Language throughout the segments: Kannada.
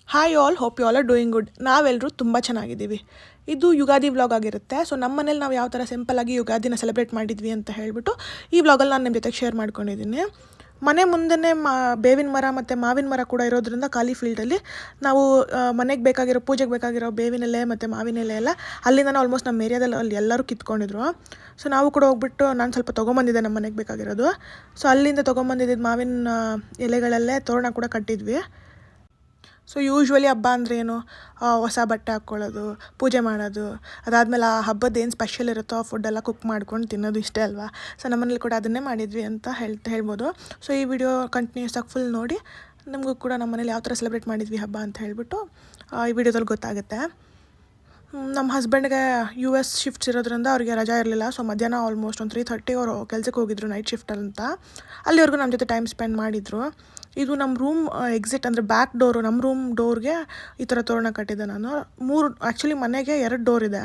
Hi all, hope you all are doing good. ನಾವೆಲ್ಲರೂ ತುಂಬ ಚೆನ್ನಾಗಿದ್ದೀವಿ. ಇದು ಯುಗಾದಿ ವ್ಲಾಗ್ ಆಗಿರುತ್ತೆ. ಸೊ ನಮ್ಮ ಮನೇಲಿ ನಾವು ಯಾವ ಥರ ಸಿಂಪಲ್ಲಾಗಿ ಯುಗಾದಿನ ಸೆಲೆಬ್ರೇಟ್ ಮಾಡಿದ್ವಿ ಅಂತ ಹೇಳಿಬಿಟ್ಟು ಈ ವ್ಲಾಗಲ್ಲಿ ನಾನು ನಿಮ್ಮ ಜೊತೆಗೆ ಶೇರ್ ಮಾಡ್ಕೊಂಡಿದ್ದೀನಿ. ಮನೆ ಮುಂದೆ ಬೇವಿನ ಮರ ಮತ್ತು ಮಾವಿನ ಮರ ಕೂಡ ಇರೋದ್ರಿಂದ ಖಾಲಿ ಫೀಲ್ಡಲ್ಲಿ ನಾವು ಮನೆಗೆ ಬೇಕಾಗಿರೋ ಪೂಜೆಗೆ ಬೇಕಾಗಿರೋ ಬೇವಿನ ಎಲೆ ಮತ್ತು ಮಾವಿನ ಎಲೆ ಎಲ್ಲ ಅಲ್ಲಿಂದನೇ ಆಲ್ಮೋಸ್ಟ್ ನಮ್ಮ ಏರಿಯಾದಲ್ಲಿ ಅಲ್ಲಿ ಎಲ್ಲರೂ ಕಿತ್ಕೊಂಡಿದ್ರು. ಸೊ ನಾವು ಕೂಡ ಹೋಗ್ಬಿಟ್ಟು ನಾನು ಸ್ವಲ್ಪ ತೊಗೊಂಬಂದಿದ್ದೆ ನಮ್ಮ ಮನೆಗೆ ಬೇಕಾಗಿರೋದು. ಸೊ ಅಲ್ಲಿಂದ ತೊಗೊಂಬಂದಿದ್ದು ಮಾವಿನ ಎಲೆಗಳಲ್ಲೇ ತೋರಣ ಕೂಡ ಕಟ್ಟಿದ್ವಿ. ಸೊ ಯೂಶ್ವಲಿ ಹಬ್ಬ ಅಂದರೆ ಏನು, ಹೊಸ ಬಟ್ಟೆ ಹಾಕ್ಕೊಳ್ಳೋದು, ಪೂಜೆ ಮಾಡೋದು, ಅದಾದಮೇಲೆ ಆ ಹಬ್ಬದ ಏನು ಸ್ಪೆಷಲ್ ಇರುತ್ತೋ ಆ ಫುಡ್ಡೆಲ್ಲ ಕುಕ್ ಮಾಡ್ಕೊಂಡು ತಿನ್ನೋದು ಇಷ್ಟೇ ಅಲ್ವಾ. ಸೊ ನಮ್ಮನೇಲಿ ಕೂಡ ಅದನ್ನೇ ಮಾಡಿದ್ವಿ ಅಂತ ಹೇಳ್ಬೋದು. ಸೊ ಈ ವಿಡಿಯೋ ಕಂಟಿನ್ಯೂಸ್ ಆಗಿ ಫುಲ್ ನೋಡಿ ನಮಗೂ ಕೂಡ ನಮ್ಮ ಮನೇಲಿ ಯಾವ ಥರ ಸೆಲೆಬ್ರೇಟ್ ಮಾಡಿದ್ವಿ ಹಬ್ಬ ಅಂತ ಹೇಳಿಬಿಟ್ಟು ಈ ವಿಡಿಯೋದಲ್ಲಿ ಗೊತ್ತಾಗುತ್ತೆ. ನಮ್ಮ ಹಸ್ಬೆಂಡ್ಗೆ US ಶಿಫ್ಟ್ಸ್ ಇರೋದ್ರಿಂದ ಅವ್ರಿಗೆ ರಜಾ ಇರಲಿಲ್ಲ. ಸೊ ಮಧ್ಯಾಹ್ನ ಆಲ್ಮೋಸ್ಟ್ ಒಂದು 3:30 ಅವರು ಕೆಲ್ಸಕ್ಕೆ ಹೋಗಿದ್ರು ನೈಟ್ ಶಿಫ್ಟ್ ಅಂತ. ಅಲ್ಲಿವರೆಗೂ ನಮ್ಮ ಜೊತೆ ಟೈಮ್ ಸ್ಪೆಂಡ್ ಮಾಡಿದರು. ಇದು ನಮ್ಮ ರೂಮ್ ಎಕ್ಸಿಟ್ ಅಂದರೆ ಬ್ಯಾಕ್ ಡೋರು, ನಮ್ಮ ರೂಮ್ ಡೋರ್ಗೆ ಈ ಥರ ತೋರಣ ಕಟ್ಟಿದ್ದೆ ನಾನು. ಆ್ಯಕ್ಚುಲಿ ಮನೆಗೆ 2 ಡೋರ್ ಇದೆ.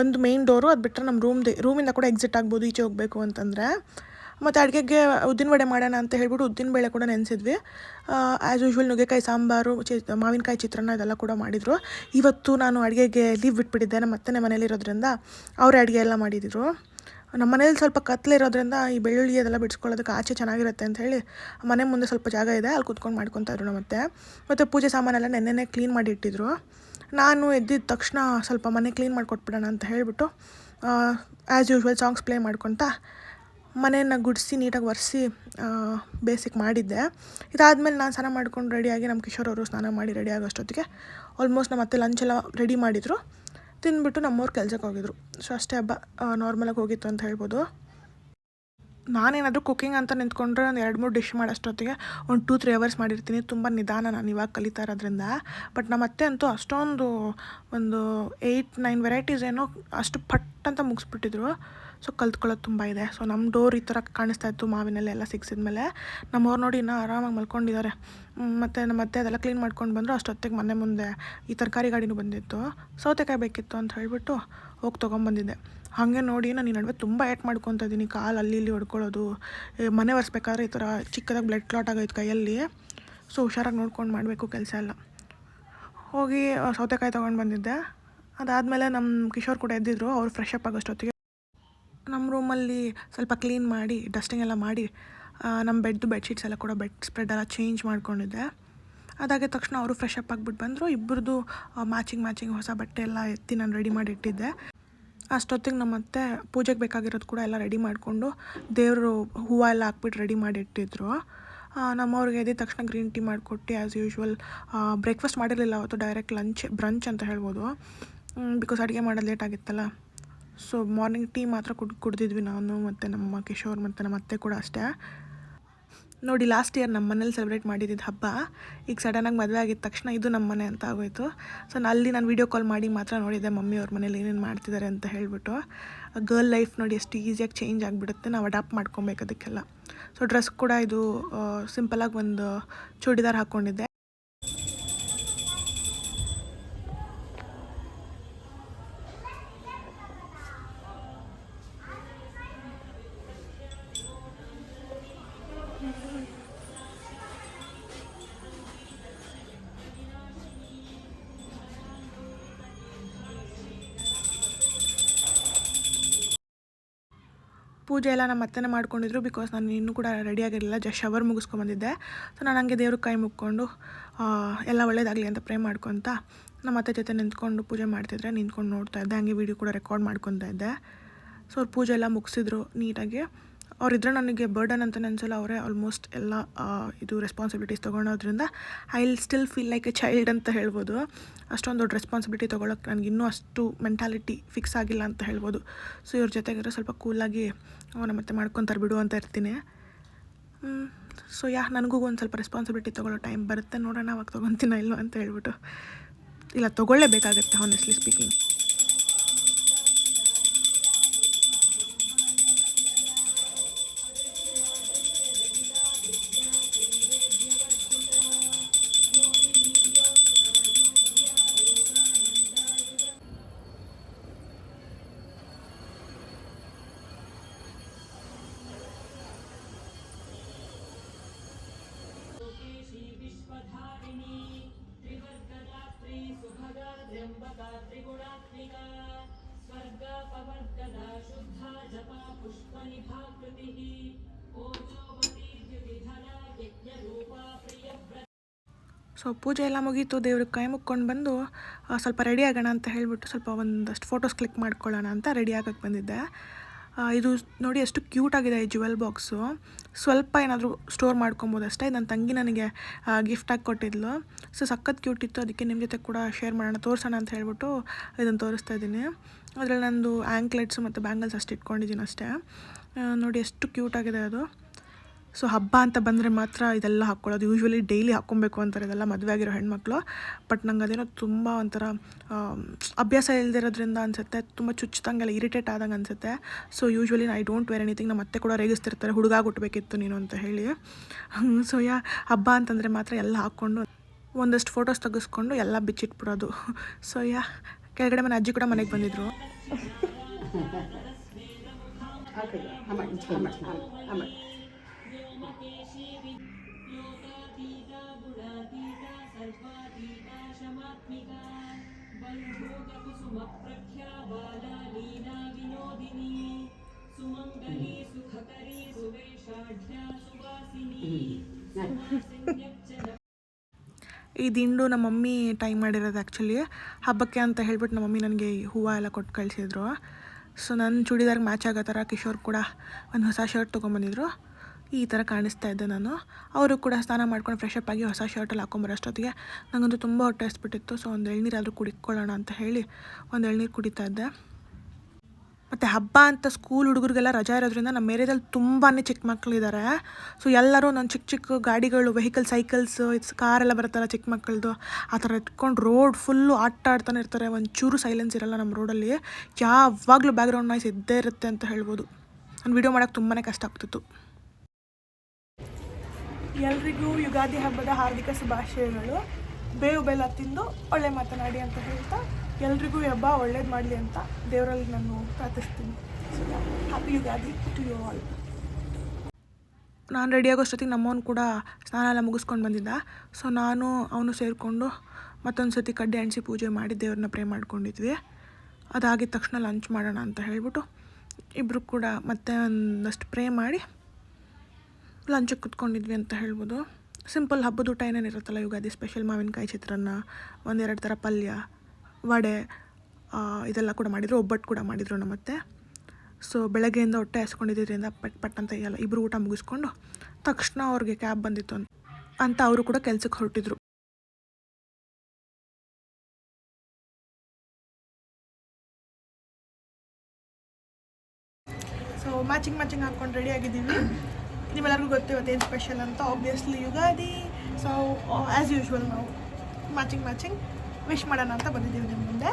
ಒಂದು ಮೇಯ್ನ್ ಡೋರು, ಅದು ಬಿಟ್ಟರೆ ನಮ್ಮ ರೂಮಿಂದ ಕೂಡ ಎಕ್ಸಿಟ್ ಆಗ್ಬೋದು ಈಚೆ ಹೋಗಬೇಕು ಅಂತಂದರೆ. ಮತ್ತು ಅಡುಗೆಗೆ ಉದ್ದಿನವಡೆ ಮಾಡೋಣ ಅಂತ ಹೇಳ್ಬಿಟ್ಟು ಉದ್ದಿನಬೇಳೆ ಕೂಡ ನೆನೆಸಿದ್ವಿ. ಆ್ಯಸ್ ಯೂಶ್ವಲ್ ನುಗ್ಗೆಕಾಯಿ ಸಾಂಬಾರು, ಮಾವಿನಕಾಯಿ ಚಿತ್ರಾನ್ನ ಇದೆಲ್ಲ ಕೂಡ ಮಾಡಿದರು. ಇವತ್ತು ನಾನು ಅಡುಗೆಗೆ ಲೀವ್ ಬಿಟ್ಬಿಟ್ಟಿದ್ದೆ. ನಮ್ಮ ಅತ್ತೆನೇ ಮನೇಲಿರೋದ್ರಿಂದ ಅವರೇ ಅಡುಗೆ ಎಲ್ಲ ಮಾಡಿದ್ರು. ನಮ್ಮ ಮನೇಲಿ ಸ್ವಲ್ಪ ಕತ್ಲಿರೋದ್ರಿಂದ ಈ ಬೆಳ್ಳುಳ್ಳಿ ಅದೆಲ್ಲ ಬಿಡಿಸ್ಕೊಳ್ಳೋದಕ್ಕೆ ಆಚೆ ಚೆನ್ನಾಗಿರುತ್ತೆ ಅಂತ ಹೇಳಿ ಮನೆ ಮುಂದೆ ಸ್ವಲ್ಪ ಜಾಗ ಇದೆ, ಅಲ್ಲಿ ಕೂತ್ಕೊಂಡು ಮಾಡ್ಕೊತಾಯಿದ್ರು ನಮ್ಮತ್ತೆ. ಮತ್ತು ಪೂಜೆ ಸಾಮಾನೆಲ್ಲ ನೆನ್ನೆನೇ ಕ್ಲೀನ್ ಮಾಡಿ ಇಟ್ಟಿದ್ರು. ನಾನು ಎದ್ದಿದ್ದ ತಕ್ಷಣ ಸ್ವಲ್ಪ ಮನೆ ಕ್ಲೀನ್ ಮಾಡಿಕೊಟ್ಬಿಡೋಣ ಅಂತ ಹೇಳಿಬಿಟ್ಟು ಆ್ಯಸ್ ಯೂಶ್ವಲ್ ಸಾಂಗ್ಸ್ ಪ್ಲೇ ಮಾಡ್ಕೊತಾ ಮನೆಯನ್ನು ಗುಡಿಸಿ ನೀಟಾಗಿ ಒರೆಸಿ ಬೇಸಿಕ್ ಮಾಡಿದ್ದೆ. ಇದಾದಮೇಲೆ ನಾನು ಸ್ನಾನ ಮಾಡ್ಕೊಂಡು ರೆಡಿಯಾಗಿ ನಮ್ಮ ಕಿಶೋರ್ ಅವರು ಸ್ನಾನ ಮಾಡಿ ರೆಡಿ ಆಗೋಷ್ಟೊತ್ತಿಗೆ ಆಲ್ಮೋಸ್ಟ್ ನಮ್ಮ ಅತ್ತೆ ಲಂಚೆಲ್ಲ ರೆಡಿ ಮಾಡಿದರು. ತಿಂದ್ಬಿಟ್ಟು ನಮ್ಮವ್ರು ಕೆಲ್ಸಕ್ಕೆ ಹೋಗಿದ್ರು. ಸೊ ಅಷ್ಟೇ ಹಬ್ಬ ನಾರ್ಮಲಾಗಿ ಹೋಗಿತ್ತು ಅಂತ ಹೇಳ್ಬೋದು. ನಾನೇನಾದರೂ ಕುಕ್ಕಿಂಗ್ ಅಂತ ನಿಂತ್ಕೊಂಡ್ರೆ ಒಂದು 2-3 ಡಿಶ್ ಮಾಡೋಷ್ಟೊತ್ತಿಗೆ ಒಂದು 2-3 ಅವರ್ಸ್ ಮಾಡಿರ್ತೀನಿ. ತುಂಬ ನಿಧಾನ, ನಾನು ಇವಾಗ ಕಲಿತಾ ಇರೋದ್ರಿಂದ. ಬಟ್ ನಮ್ಮ ಅತ್ತೆ ಅಂತೂ ಅಷ್ಟೊಂದು ಒಂದು 8-9 ವೆರೈಟೀಸ್ ಏನೋ ಅಷ್ಟು ಪಟ್ ಅಂತ ಮುಗಿಸ್ಬಿಟ್ಟಿದ್ರು. ಸೊ ಕಲ್ತ್ಕೊಳ್ಳೋದು ತುಂಬ ಇದೆ. ಸೊ ನಮ್ಮ ಡೋರ್ ಈ ಥರ ಕಾಣಿಸ್ತಾ ಇತ್ತು ಮಾವಿನೆಲೆ ಎಲ್ಲ ಸಿಕ್ಸಿದ್ಮೇಲೆ. ನಮ್ಮವ್ರು ನೋಡಿ ಇನ್ನೂ ಆರಾಮಾಗಿ ಮಲ್ಕೊಂಡಿದ್ದಾರೆ. ಮತ್ತು ನಮ್ಮ ಅತ್ತೆ ಅದೆಲ್ಲ ಕ್ಲೀನ್ ಮಾಡ್ಕೊಂಡು ಬಂದರು. ಅಷ್ಟೊತ್ತಿಗೆ ಮನೆ ಮುಂದೆ ಈ ತರಕಾರಿ ಗಾಡಿನೂ ಬಂದಿತ್ತು. ಸೌತೆಕಾಯಿ ಬೇಕಿತ್ತು ಅಂತ ಹೇಳಿಬಿಟ್ಟು ಹೋಗಿ ತೊಗೊಂಬಂದಿದ್ದೆ. ಹಾಗೆ ನೋಡಿ ನಾನು ಈ ನಡುವೆ ತುಂಬ ಏಟ್ ಮಾಡ್ಕೊತಾ ಇದ್ದೀನಿ. ಕಾಲು ಅಲ್ಲಿ ಇಲ್ಲಿ ಹೊಡ್ಕೊಳ್ಳೋದು, ಮನೆ ಒರೆಸ್ಬೇಕಾದ್ರೆ ಈ ಥರ ಚಿಕ್ಕದಾಗಿ ಬ್ಲಡ್ ಕ್ಲಾಟ್ ಆಗೋಯ್ತು ಕೈಯಲ್ಲಿ. ಸೊ ಹುಷಾರಾಗಿ ನೋಡ್ಕೊಂಡು ಮಾಡಬೇಕು ಕೆಲಸ ಎಲ್ಲ. ಹೋಗಿ ಸೌತೆಕಾಯಿ ತೊಗೊಂಡು ಬಂದಿದ್ದೆ. ಅದಾದಮೇಲೆ ನಮ್ಮ ಕಿಶೋರ್ ಕೂಡ ಎದ್ದಿದ್ರು. ಅವ್ರು ಫ್ರೆಶ್ ಅಪ್ ಆಗೋಷ್ಟೊತ್ತಿಗೆ ನಮ್ಮ ರೂಮಲ್ಲಿ ಸ್ವಲ್ಪ ಕ್ಲೀನ್ ಮಾಡಿ ಡಸ್ಟಿಂಗ್ ಎಲ್ಲ ಮಾಡಿ ನಮ್ಮ ಬೆಡ್ಶೀಟ್ಸ್ ಎಲ್ಲ ಕೂಡ ಬೆಡ್ ಸ್ಪ್ರೆಡ್ ಎಲ್ಲ ಚೇಂಜ್ ಮಾಡ್ಕೊಂಡಿದ್ದೆ. ಅದಾಗಿದ ತಕ್ಷಣ ಅವರು ಫ್ರೆಶ್ ಅಪ್ ಆಗಿಬಿಟ್ಟು ಬಂದರು. ಇಬ್ಬರದು ಮ್ಯಾಚಿಂಗ್ ಹೊಸ ಬಟ್ಟೆ ಎಲ್ಲ ಎತ್ತಿ ನಾನು ರೆಡಿ ಮಾಡಿ ಇಟ್ಟಿದ್ದೆ. ಅಷ್ಟೊತ್ತಿಗೆ ನಮ್ಮ ಅತ್ತೆ ಪೂಜೆಗೆ ಬೇಕಾಗಿರೋದು ಕೂಡ ಎಲ್ಲ ರೆಡಿ ಮಾಡಿಕೊಂಡು ದೇವರು ಹೂವು ಎಲ್ಲ ಹಾಕ್ಬಿಟ್ಟು ರೆಡಿ ಮಾಡಿ ಇಟ್ಟಿದ್ರು. ನಮ್ಮವ್ರಿಗೆ ಎದ್ದ ತಕ್ಷಣ ಗ್ರೀನ್ ಟೀ ಮಾಡಿಕೊಟ್ಟು ಆ್ಯಸ್ ಯೂಶ್ವಲ್ ಬ್ರೇಕ್ಫಾಸ್ಟ್ ಮಾಡಿರಲಿಲ್ಲ ಅವತ್ತು, ಡೈರೆಕ್ಟ್ ಬ್ರಂಚ್ ಅಂತ ಹೇಳ್ಬೋದು. ಬಿಕಾಸ್ ಅಡುಗೆ ಮಾಡೋದು ಲೇಟ್ ಆಗಿತ್ತಲ್ಲ. ಸೊ ಮಾರ್ನಿಂಗ್ ಟೀ ಮಾತ್ರ ಕುಡ್ದಿದ್ವಿ ನಾನು ಮತ್ತು ನಮ್ಮ ಕಿಶೋರ್ ಮತ್ತು ನಮ್ಮ ಅತ್ತೆ ಕೂಡ ಅಷ್ಟೇ. ನೋಡಿ, ಲಾಸ್ಟ್ ಇಯರ್ ನಮ್ಮ ಮನೇಲಿ ಸೆಲೆಬ್ರೇಟ್ ಮಾಡಿದ್ದಿದ್ದು ಹಬ್ಬ ಈಗ ಸಡನ್ನಾಗಿ ಮದುವೆ ಆಗಿದ್ದ ತಕ್ಷಣ ಇದು ನಮ್ಮ ಮನೆ ಅಂತ ಆಗೋಯಿತು. ಸೊ ಅಲ್ಲಿ ನಾನು ವೀಡಿಯೋ ಕಾಲ್ ಮಾಡಿ ಮಾತ್ರ ನೋಡಿದ್ದೆ ಮಮ್ಮಿಯವ್ರ ಮನೇಲಿ ಏನೇನು ಮಾಡ್ತಿದ್ದಾರೆ ಅಂತ ಹೇಳಿಬಿಟ್ಟು. ಗರ್ಲ್ ಲೈಫ್ ನೋಡಿ ಎಷ್ಟು ಈಸಿಯಾಗಿ ಚೇಂಜ್ ಆಗಿಬಿಡುತ್ತೆ, ನಾವು ಅಡಾಪ್ಟ್ ಮಾಡ್ಕೊಬೇಕು ಅದಕ್ಕೆಲ್ಲ. ಸೊ ಡ್ರೆಸ್ ಕೂಡ ಇದು ಸಿಂಪಲಾಗಿ ಒಂದು ಚೂಡಿದಾರ್ ಹಾಕ್ಕೊಂಡಿದ್ದೆ. ಪೂಜೆ ಎಲ್ಲ ನಮ್ಮ ಅತ್ತೆನೇ ಮಾಡ್ಕೊಂಡಿದ್ರು. ಬಿಕಾಸ್ ನಾನು ಇನ್ನೂ ಕೂಡ ರೆಡಿಯಾಗಿರಲಿಲ್ಲ, ಜಸ್ಟ್ ಶವರ್ ಮುಗಿಸ್ಕೊಂಬಂದಿದ್ದೆ. ಸೊ ನಾನು ಹಂಗೆ ದೇವ್ರಿಗೆ ಕೈ ಮುಕ್ಕೊಂಡು ಎಲ್ಲ ಒಳ್ಳೇದಾಗಲಿ ಅಂತ ಪ್ರೇ ಮಾಡ್ಕೊತ ನಮ್ಮ ಅತ್ತೆ ಜೊತೆ ನಿಂತ್ಕೊಂಡು ಪೂಜೆ ಮಾಡ್ತಿದ್ರೆ ನಿಂತ್ಕೊಂಡು ನೋಡ್ತಾ ಇದ್ದೆ. ಹಂಗೆ ವೀಡಿಯೋ ಕೂಡ ರೆಕಾರ್ಡ್ ಮಾಡ್ಕೊತಾ ಇದ್ದೆ. ಸೊ ಅವ್ರು ಪೂಜೆ ಎಲ್ಲ ಮುಗಿಸಿದ್ರು ನೀಟಾಗಿ. ಅವರಿದ್ರೆ ನನಗೆ ಬರ್ಡನ್ ಅಂತ ಅನ್ಸಲ್ಲ. ಅವರೇ ಆಲ್ಮೋಸ್ಟ್ ಎಲ್ಲ ಇದು ರೆಸ್ಪಾನ್ಸಿಬಿಲಿಟೀಸ್ ತೊಗೊಳೋದ್ರಿಂದ I will still feel like a child ಅಂತ ಹೇಳ್ಬೋದು. ಅಷ್ಟೊಂದು ದೊಡ್ಡ ರೆಸ್ಪಾನ್ಸಿಬಿಲಿಟಿ ತೊಗೊಳಕ್ಕೆ ನನಗೆ ಇನ್ನೂ ಅಷ್ಟು ಮೆಂಟಾಲಿಟಿ ಫಿಕ್ಸ್ ಆಗಿಲ್ಲ ಅಂತ ಹೇಳ್ಬೋದು. ಸೊ ಇವ್ರ ಜೊತೆಗಿರೋ ಸ್ವಲ್ಪ ಕೂಲಾಗಿ ಮತ್ತೆ ಮಾಡ್ಕೊತಾರೆ ಬಿಡು ಅಂತ ಇರ್ತೀನಿ. ಸೊ ನನಗೂ ಒಂದು ಸ್ವಲ್ಪ ರೆಸ್ಪಾನ್ಸಿಬಿಲಿಟಿ ತೊಗೊಳ್ಳೋ ಟೈಮ್ ಬರುತ್ತೆ, ನೋಡೋಣ ಅವಾಗ ತೊಗೊತೀನ ಇಲ್ಲೋ ಅಂತ ಹೇಳ್ಬಿಟ್ಟು. ಇಲ್ಲ, ತೊಗೊಳ್ಳೇಬೇಕಾಗುತ್ತೆ ಹಾನೆಸ್ಟ್ಲಿ ಸ್ಪೀಕಿಂಗ್. ಸೊ ಪೂಜೆ ಎಲ್ಲ ಮುಗೀತು, ದೇವ್ರಿಗೆ ಕೈ ಮುಕ್ಕೊಂಡು ಬಂದು ಸ್ವಲ್ಪ ರೆಡಿ ಆಗೋಣ ಅಂತ ಹೇಳಿಬಿಟ್ಟು ಸ್ವಲ್ಪ ಒಂದಷ್ಟು ಫೋಟೋಸ್ ಕ್ಲಿಕ್ ಮಾಡ್ಕೊಳ್ಳೋಣ ಅಂತ ರೆಡಿ ಆಗೋಕ್ಕೆ ಬಂದಿದ್ದೆ. ಇದು ನೋಡಿ ಎಷ್ಟು ಕ್ಯೂಟಾಗಿದೆ ಈ ಜ್ಯುವೆಲ್ ಬಾಕ್ಸು. ಸ್ವಲ್ಪ ಏನಾದರೂ ಸ್ಟೋರ್ ಮಾಡ್ಕೊಬೋದು ಅಷ್ಟೇ. ನನ್ನ ತಂಗಿ ನನಗೆ ಗಿಫ್ಟಾಗಿ ಕೊಟ್ಟಿದ್ಲು. ಸೊ ಸಖತ್ ಕ್ಯೂಟ್ ಇತ್ತು, ಅದಕ್ಕೆ ನಿಮ್ಮ ಜೊತೆ ಕೂಡ ಶೇರ್ ಮಾಡೋಣ, ತೋರಿಸೋಣ ಅಂತ ಹೇಳ್ಬಿಟ್ಟು ಇದನ್ನು ತೋರಿಸ್ತಾ ಇದ್ದೀನಿ. ಅದರಲ್ಲಿ ನಂದು ಆ್ಯಂಕ್ಲೆಟ್ಸು ಮತ್ತು ಬ್ಯಾಂಗಲ್ಸ್ ಅಷ್ಟು ಇಟ್ಕೊಂಡಿದ್ದೀನಿ ಅಷ್ಟೇ. ನೋಡಿ ಎಷ್ಟು ಕ್ಯೂಟಾಗಿದೆ ಅದು. ಸೊ ಹಬ್ಬ ಅಂತ ಬಂದರೆ ಮಾತ್ರ ಇದೆಲ್ಲ ಹಾಕ್ಕೊಳ್ಳೋದು. ಯೂಶ್ವಲಿ ಡೈಲಿ ಹಾಕ್ಕೊಬೇಕು ಅಂತಾರೆ ಇದೆಲ್ಲ ಮದುವೆ ಆಗಿರೋ ಹೆಣ್ಮಕ್ಳು. ಬಟ್ ನಂಗೆ ಅದೇನೋ ತುಂಬ ಒಂಥರ ಅಭ್ಯಾಸ ಇಲ್ದಿರೋದ್ರಿಂದ ಅನಿಸುತ್ತೆ, ತುಂಬ ಚುಚ್ಚದಂಗೆಲ್ಲ ಇರಿಟೇಟ್ ಆದಂಗೆ ಅನಿಸುತ್ತೆ. So usually I don't wear anything. ನಮ್ಮ ಅತ್ತೆ ಕೂಡ ರೇಗಿಸ್ತಿರ್ತಾರೆ, ಹುಡುಗಾಗ್ಬಿಟ್ಬೇಕಿತ್ತು ನೀನು ಅಂತ ಹೇಳಿ. ಸೊ ಹಬ್ಬ ಅಂತಂದರೆ ಮಾತ್ರ ಎಲ್ಲ ಹಾಕ್ಕೊಂಡು ಒಂದಷ್ಟು ಫೋಟೋಸ್ ತೆಗೆಸ್ಕೊಂಡು ಎಲ್ಲ ಬಿಚ್ಚಿಟ್ಬಿಡೋದು. ಸೊ ಕೆಳಗಡೆ ಮನೆ ಅಜ್ಜಿ ಕೂಡ ಮನೆಗೆ ಬಂದಿದ್ರು. ಈ ದಿಂಡು ನಮ್ಮ ಮಮ್ಮಿ ಟೈಮ್ ಮಾಡಿರೋದು ಆ್ಯಕ್ಚುಲಿ. ಹಬ್ಬಕ್ಕೆ ಅಂತ ಹೇಳ್ಬಿಟ್ಟು ನಮ್ಮ ಮಮ್ಮಿ ನನಗೆ ಹೂವು ಎಲ್ಲ ಕೊಟ್ಟು ಕಳಿಸಿದ್ರು. ಸೊ ನನ್ನ ಚೂಡಿದಾರ್ಗೆ ಮ್ಯಾಚ್ ಆಗೋ ಥರ ಕಿಶೋರ್ ಕೂಡ ಒಂದು ಹೊಸ ಶರ್ಟ್ ತೊಗೊಂಬಂದಿದ್ರು. ಈ ಥರ ಕಾಣಿಸ್ತಾ ಇದ್ದೆ ನಾನು. ಅವರು ಕೂಡ ಸ್ನಾನ ಮಾಡ್ಕೊಂಡು ಫ್ರೆಶ್ ಅಪ್ ಆಗಿ ಹೊಸ ಶರ್ಟಲ್ಲಿ ಹಾಕೊಂಬರೋಷ್ಟೊತ್ತಿಗೆ ನನಗಂತೂ ತುಂಬ ಹೊಟ್ಟೆ ಹಸ್ಬಿಟ್ಟಿತ್ತು. ಸೊ ಒಂದು ಎಳ್ನೀರಾದರೂ ಕುಡಿಕೊಳ್ಳೋಣ ಅಂತ ಹೇಳಿ ಒಂದು ಎಳ್ನೀರು ಕುಡಿತಾ ಇದ್ದೆ. ಮತ್ತು ಹಬ್ಬ ಅಂತ ಸ್ಕೂಲ್ ಹುಡುಗರಿಗೆಲ್ಲ ರಜಾ ಇರೋದ್ರಿಂದ ನಮ್ಮ ಏರಿಯಾದಲ್ಲಿ ತುಂಬಾ ಚಿಕ್ಕ ಮಕ್ಕಳಿದ್ದಾರೆ. ಸೊ ಎಲ್ಲರೂ ನನ್ನ ಚಿಕ್ಕ ಚಿಕ್ಕ ಗಾಡಿಗಳು, ವೆಹಿಕಲ್, ಸೈಕಲ್ಸ್, ಕಾರೆಲ್ಲ ಬರುತ್ತಲ್ಲ ಚಿಕ್ಕ ಮಕ್ಕಳದು, ಆ ಥರ ಎತ್ಕೊಂಡು ರೋಡ್ ಫುಲ್ಲು ಆಡ್ತಾನೆ ಇರ್ತಾರೆ. ಒಂಚೂರು ಸೈಲೆನ್ಸ್ ಇರೋಲ್ಲ ನಮ್ಮ ರೋಡಲ್ಲಿ. ಯಾವಾಗಲೂ ಬ್ಯಾಕ್ಗ್ರೌಂಡ್ ನಾಯ್ಸ್ ಇದ್ದೇ ಇರುತ್ತೆ ಅಂತ ಹೇಳ್ಬೋದು. ನಾನು ವೀಡಿಯೋ ಮಾಡೋಕ್ಕೆ ತುಂಬಾ ಕಷ್ಟ ಆಗ್ತಿತ್ತು. ಎಲ್ರಿಗೂ ಯುಗಾದಿ ಹಬ್ಬದ ಹಾರ್ದಿಕ ಶುಭಾಶಯಗಳು. ಬೇವು ಬೆಲ್ಲ ತಿಂದು ಒಳ್ಳೆ ಮಾತನಾಡಿ ಅಂತ ಹೇಳ್ತಾ ಎಲ್ರಿಗೂ ಹಬ್ಬ ಒಳ್ಳೇದು ಮಾಡಲಿ ಅಂತ ದೇವರಲ್ಲಿ ನಾನು ಪ್ರಾರ್ಥಿಸ್ತೀನಿ. Happy Ugadi to you all. ನಾನು ರೆಡಿ ಆಗೋಷ್ಟೊತ್ತಿಗೆ ನಮ್ಮವನು ಕೂಡ ಸ್ನಾನ ಎಲ್ಲ ಮುಗಿಸ್ಕೊಂಡು ಬಂದಿದ್ದ. ಸೊ ನಾನು ಅವನು ಸೇರಿಕೊಂಡು ಮತ್ತೊಂದು ಸತಿ ಕಡ್ಡಿ ಅಣಿಸಿ ಪೂಜೆ ಮಾಡಿ ದೇವ್ರನ್ನ ಪ್ರೇ ಮಾಡ್ಕೊಂಡಿದ್ವಿ. ಅದಾಗಿದ ತಕ್ಷಣ ಲಂಚ್ ಮಾಡೋಣ ಅಂತ ಹೇಳ್ಬಿಟ್ಟು ಇಬ್ಬರು ಕೂಡ ಮತ್ತೆ ಒಂದಷ್ಟು ಪ್ರೇ ಮಾಡಿ ಲಂಚಕ್ಕೆ ಕುತ್ಕೊಂಡಿದ್ವಿ ಅಂತ ಹೇಳ್ಬೋದು. ಸಿಂಪಲ್ ಹಬ್ಬದ ಊಟ ಏನೇನಿರುತ್ತಲ್ಲ ಯುಗಾದಿ ಸ್ಪೆಷಲ್, ಮಾವಿನಕಾಯಿ ಚಿತ್ರಾನ್ನ, ಒಂದೆರಡು ಥರ ಪಲ್ಯ, ವಡೆ, ಇದೆಲ್ಲ ಕೂಡ ಮಾಡಿದರು. ಒಬ್ಬಟ್ಟು ಕೂಡ ಮಾಡಿದರು ನಮ್ಮತ್ತೆ. ಸೊ ಬೆಳಗ್ಗೆಯಿಂದ ಹೊಟ್ಟೆ ಹಸ್ಕೊಂಡಿದ್ದರಿಂದ ಪಟ್ ಅಂತ ಎಲ್ಲ ಇಬ್ಬರು ಊಟ ಮುಗಿಸ್ಕೊಂಡು ತಕ್ಷಣ ಅವ್ರಿಗೆ ಕ್ಯಾಬ್ ಬಂದಿತ್ತು ಅಂತ ಅವರು ಕೂಡ ಕೆಲ್ಸಕ್ಕೆ ಹೊರಟಿದ್ರು. ಸೊ ಮ್ಯಾಚಿಂಗ್ ಹಾಕ್ಕೊಂಡು ರೆಡಿ ಆಗಿದ್ದೀವಿ. ನಿಮ್ಮೆಲ್ಲರಿಗೂ ಗೊತ್ತು ಇವತ್ತೇನು ಸ್ಪೆಷಲ್ ಅಂತ. Obviously Ugadi. So as usual ನಾವು ಮ್ಯಾಚಿಂಗ್ ವಿಶ್ ಮಾಡೋಣ ಅಂತ ಬಂದಿದ್ದೀವಿ ನಿಮ್ಮ ಮುಂದೆ.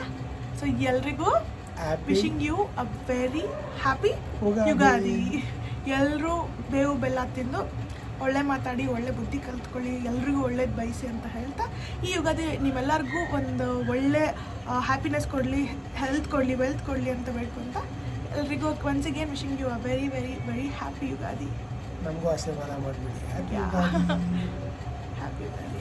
ಸೊ ಎಲ್ರಿಗೂ wishing you a very happy Ugadi. ಎಲ್ಲರೂ ಬೇವು ಬೆಲ್ಲ ತಿಂದು ಒಳ್ಳೆ ಮಾತಾಡಿ ಒಳ್ಳೆ ಬುದ್ಧಿ ಕಲ್ತ್ಕೊಳ್ಳಿ, ಎಲ್ರಿಗೂ ಒಳ್ಳೇದು ಬಯಸಿ ಅಂತ ಹೇಳ್ತಾ ಈ ಯುಗಾದಿ ನೀವೆಲ್ಲರಿಗೂ ಒಂದು ಒಳ್ಳೆ ಹ್ಯಾಪಿನೆಸ್ ಕೊಡಲಿ, ಹೆಲ್ತ್ ಕೊಡಲಿ, ವೆಲ್ತ್ ಕೊಡಲಿ ಅಂತ ಬೇಡ್ಕೊಂತ ಎಲ್ರಿಗೂ once again wishing you a very very very happy Ugadi. ನಮಗೂ ಆಶೀರ್ವಾದ ಮಾಡಿಬಿಡಿ. ಹ್ಯಾಪಿ ಯುಗಾದಿ.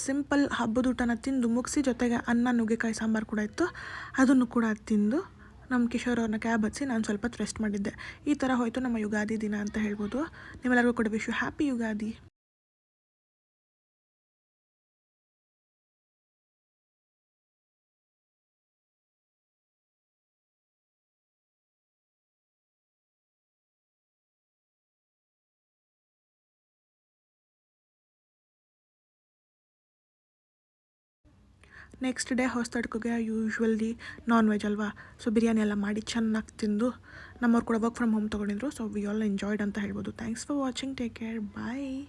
ಸಿಂಪಲ್ ಹಬ್ಬದ ಊಟನ ತಿಂದು ಮುಗಿಸಿ ಜೊತೆಗೆ ಅನ್ನ, ನುಗ್ಗೆಕಾಯಿ ಸಾಂಬಾರು ಕೂಡ ಇತ್ತು. ಅದನ್ನು ಕೂಡ ತಿಂದು ನಮ್ಮ ಕಿಶೋರ್ ಅವ್ರನ್ನ ಕ್ಯಾಬ್ ಹಚ್ಚಿ ನಾನು ಸ್ವಲ್ಪ ರೆಸ್ಟ್ ಮಾಡಿದ್ದೆ. ಈ ಥರ ಹೋಯಿತು ನಮ್ಮ ಯುಗಾದಿ ದಿನ ಅಂತ ಹೇಳ್ಬೋದು. ನಿಮ್ಮೆಲ್ಲರಿಗೂ ಕೂಡ wish you happy Ugadi. Next day ಹೊಸತಡ್ಕೋಗೆ ಯೂಶ್ವಲಿ ನಾನ್ ವೆಜ್ ಅಲ್ವಾ, ಸೊ ಬಿರಿಯಾನಿ ಎಲ್ಲ ಮಾಡಿ ಚೆನ್ನಾಗಿ ತಿಂದು ನಮ್ಮವ್ರು ಕೂಡ ವರ್ಕ್ ಫ್ರಮ್ ಹೋಮ್ ತೊಗೊಂಡಿದ್ರು. ಸೊ ವಿ ಆಲ್ ಎಂಜಾಯ್ಡ್ ಅಂತ ಹೇಳ್ಬೋದು. Thanks for watching, take care, bye.